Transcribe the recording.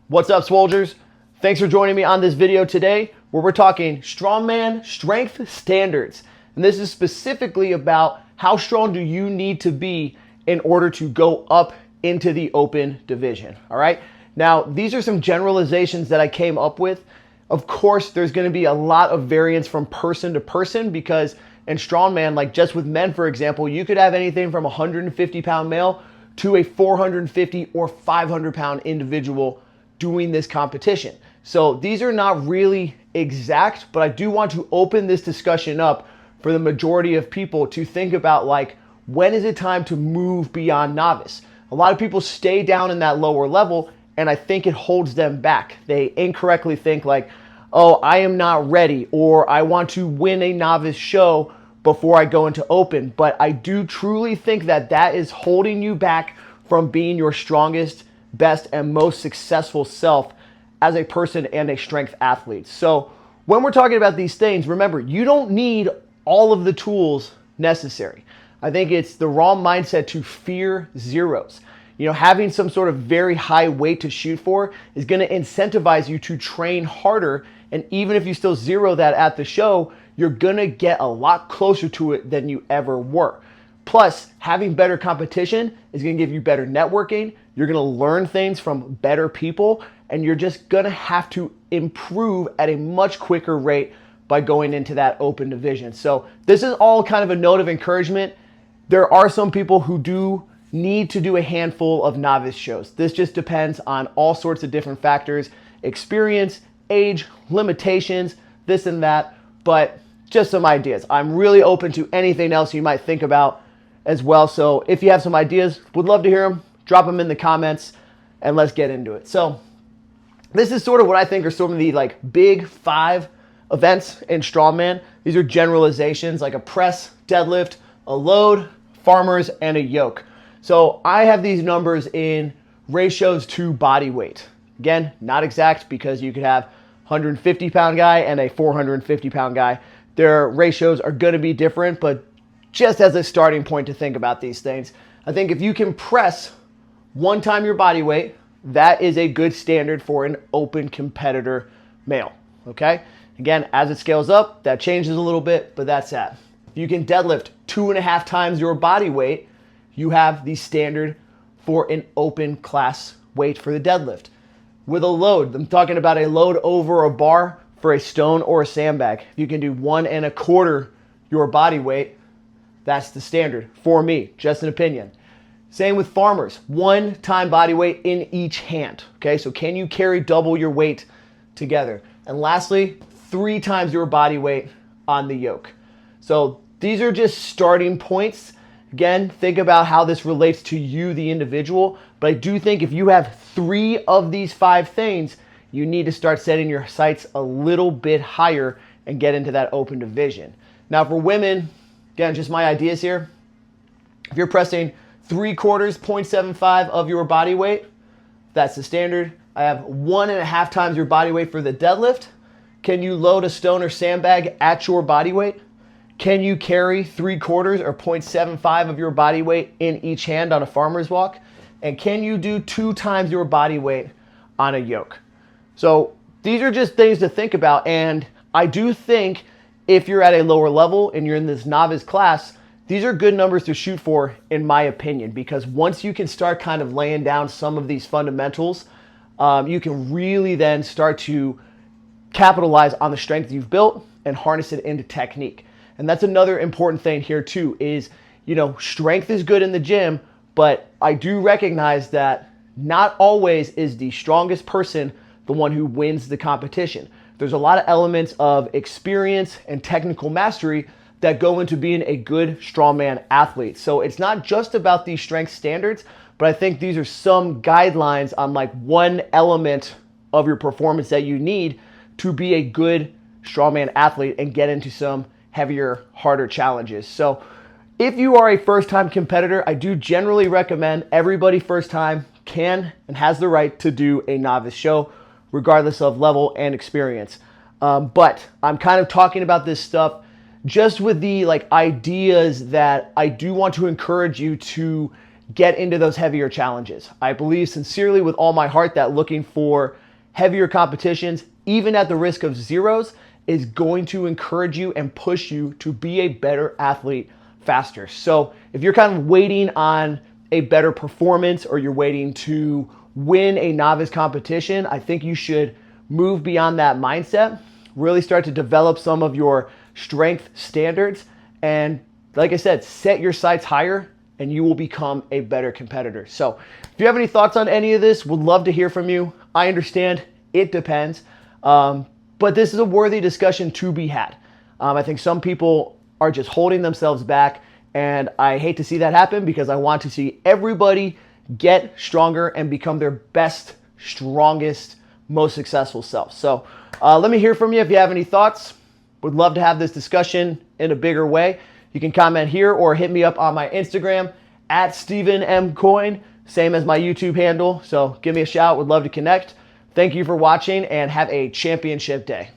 What's up, Swolgers? Thanks for joining me on this video today where we're talking strongman strength standards. And this is specifically about how strong do you need to be in order to go up into the open division, all right? Now, these are some generalizations that I came up with. Of course, there's gonna be a lot of variance from person to person because in strongman, like just with men, for example, you could have anything from a 150-pound male to a 450 or 500-pound individual doing this competition. So these are not really exact, but I do want to open this discussion up for the majority of people to think about, like, when is it time to move beyond novice? A lot of people stay down in that lower level, and I think it holds them back. They incorrectly think like, oh, I am not ready, or I want to win a novice show before I go into open. But I do truly think that that is holding you back from being your strongest, best, and most successful self as a person and a strength athlete. So when we're talking about these things, remember, you don't need all of the tools necessary. I think it's the wrong mindset to fear zeros. You know, having some sort of very high weight to shoot for is going to incentivize you to train harder. And even if you still zero that at the show, you're going to get a lot closer to it than you ever were. Plus, having better competition is going to give you better networking. You're going to learn things from better people, and you're just going to have to improve at a much quicker rate by going into that open division. So this is all kind of a note of encouragement. There are some people who do need to do a handful of novice shows. This just depends on all sorts of different factors, experience, age, limitations, this and that, but just some ideas. I'm really open to anything else you might think about as well. So if you have some ideas, would love to hear them. Drop them in the comments and let's get into it. So this is sort of what I think are some of the like big 5 events in strongman. These are generalizations like a press, deadlift, a load, farmers, and a yoke. So I have these numbers in ratios to body weight. Again, not exact because you could have 150-pound guy and a 450-pound guy. Their ratios are going to be different, but just as a starting point to think about these things, I think if you can press 1 time your body weight, that is a good standard for an open competitor male, okay? Again, as it scales up, that changes a little bit, but that's that. If you can deadlift 2.5 times your body weight, you have the standard for an open class weight for the deadlift. With a load, I'm talking about a load over a bar for a stone or a sandbag. If you can do 1.25 your body weight, that's the standard for me, just an opinion. Same with farmers, 1 time body weight in each hand. Okay, so can you carry double your weight together? And lastly, 3 times your body weight on the yoke. So these are just starting points. Again, think about how this relates to you, the individual. But I do think if you have 3 of these 5 things, you need to start setting your sights a little bit higher and get into that open division. Now for women, again, just my ideas here. If you're pressing 3/4, 0.75 of your body weight, that's the standard. I have 1.5 times your body weight for the deadlift. Can you load a stone or sandbag at your body weight? Can you carry 3/4 or 0.75 of your body weight in each hand on a farmer's walk? And can you do 2 times your body weight on a yoke? So these are just things to think about. And I do think if you're at a lower level and you're in this novice class, these are good numbers to shoot for, in my opinion, because once you can start kind of laying down some of these fundamentals, you can really then start to capitalize on the strength you've built and harness it into technique. And that's another important thing here too is, you know, strength is good in the gym, but I do recognize that not always is the strongest person the one who wins the competition. There's a lot of elements of experience and technical mastery that go into being a good strongman athlete. So it's not just about these strength standards, but I think these are some guidelines on like one element of your performance that you need to be a good strongman athlete and get into some heavier, harder challenges. So if you are a first-time competitor, I do generally recommend everybody first time can and has the right to do a novice show, regardless of level and experience. But I'm kind of talking about this stuff just with the like ideas that I do want to encourage you to get into those heavier challenges. I believe sincerely with all my heart that looking for heavier competitions, even at the risk of zeros, is going to encourage you and push you to be a better athlete faster. So if you're kind of waiting on a better performance or you're waiting to win a novice competition, I think you should move beyond that mindset, really start to develop some of your strength standards, and like I said, set your sights higher and you will become a better competitor. So if you have any thoughts on any of this, would love to hear from you. I understand it depends, but this is a worthy discussion to be had. I think some people are just holding themselves back, and I hate to see that happen because I want to see everybody get stronger and become their best, strongest, most successful self. So let me hear from you if you have any thoughts. Would love to have this discussion in a bigger way. You can comment here or hit me up on my Instagram at Stephen M. Coyne, same as my YouTube handle. So give me a shout. Would love to connect. Thank you for watching and have a championship day.